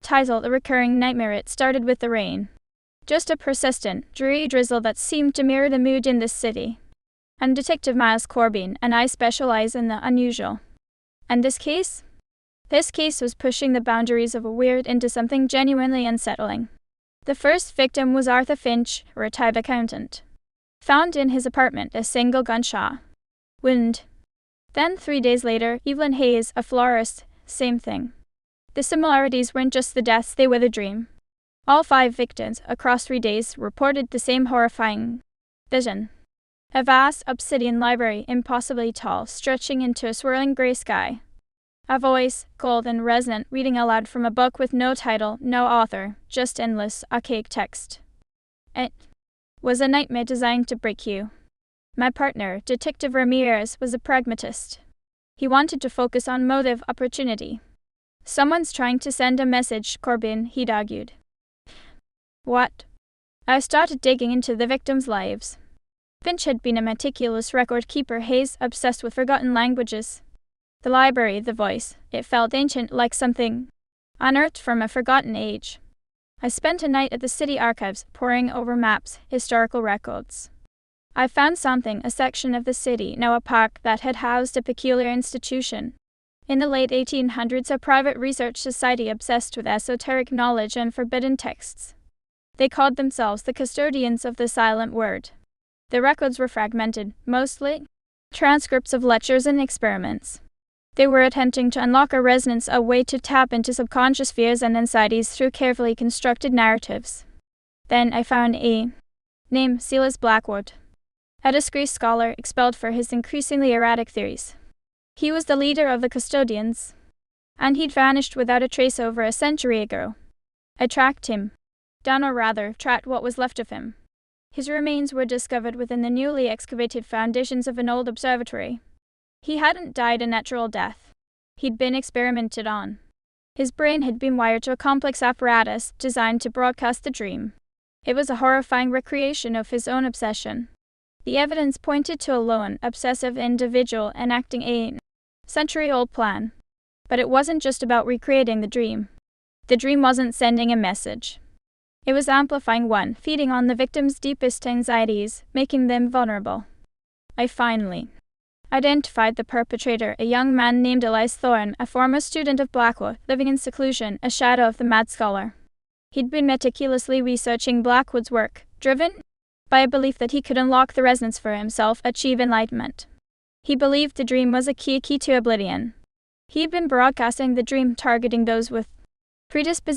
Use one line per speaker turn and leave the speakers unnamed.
title a recurring nightmare. It started with the rain. Just a persistent, dreary drizzle that seemed to mirror the mood in this city. I'm Detective Miles Corbin, and I specialize in the unusual. And this case? This case was pushing the boundaries of a weird into something genuinely unsettling. The first victim was Arthur Finch, a retired accountant. Found in his apartment, a single gunshot wound. Then 3 days later, Evelyn Hayes, a florist, same thing. The similarities weren't just the deaths, they were the dream. All 5 victims, across 3 days, reported the same horrifying vision. A vast obsidian library, impossibly tall, stretching into a swirling gray sky. A voice, cold and resonant, reading aloud from a book with no title, no author, just endless, archaic text. It was a nightmare designed to break you. My partner, Detective Ramirez, was a pragmatist. He wanted to focus on motive, opportunity. Someone's trying to send a message, Corbin, he'd argued. What? I started digging into the victims' lives. Finch had been a meticulous record keeper, Hayes obsessed with forgotten languages. The library, the voice, it felt ancient, like something unearthed from a forgotten age. I spent a night at the city archives, poring over maps, historical records. I found something, a section of the city, now a park, that had housed a peculiar institution. In the late 1800s, a private research society obsessed with esoteric knowledge and forbidden texts. They called themselves the Custodians of the Silent Word. The records were fragmented, mostly transcripts of lectures and experiments. They were attempting to unlock a resonance, a way to tap into subconscious fears and anxieties through carefully constructed narratives. Then I found a name, Silas Blackwood, a disgraced scholar expelled for his increasingly erratic theories. He was the leader of the Custodians, and he'd vanished without a trace over a century ago. I tracked him down, or rather, tracked what was left of him. His remains were discovered within the newly excavated foundations of an old observatory. He hadn't died a natural death. He'd been experimented on. His brain had been wired to a complex apparatus designed to broadcast the dream. It was a horrifying recreation of his own obsession. The evidence pointed to a lone, obsessive individual enacting a century-old plan. But it wasn't just about recreating the dream. The dream wasn't sending a message. It was amplifying one, feeding on the victim's deepest anxieties, making them vulnerable. I finally identified the perpetrator, a young man named Elias Thorne, a former student of Blackwood, living in seclusion, a shadow of the mad scholar. He'd been meticulously researching Blackwood's work, driven by a belief that he could unlock the resonance for himself, achieve enlightenment. He believed the dream was a key to oblivion. He'd been broadcasting the dream, targeting those with predisposition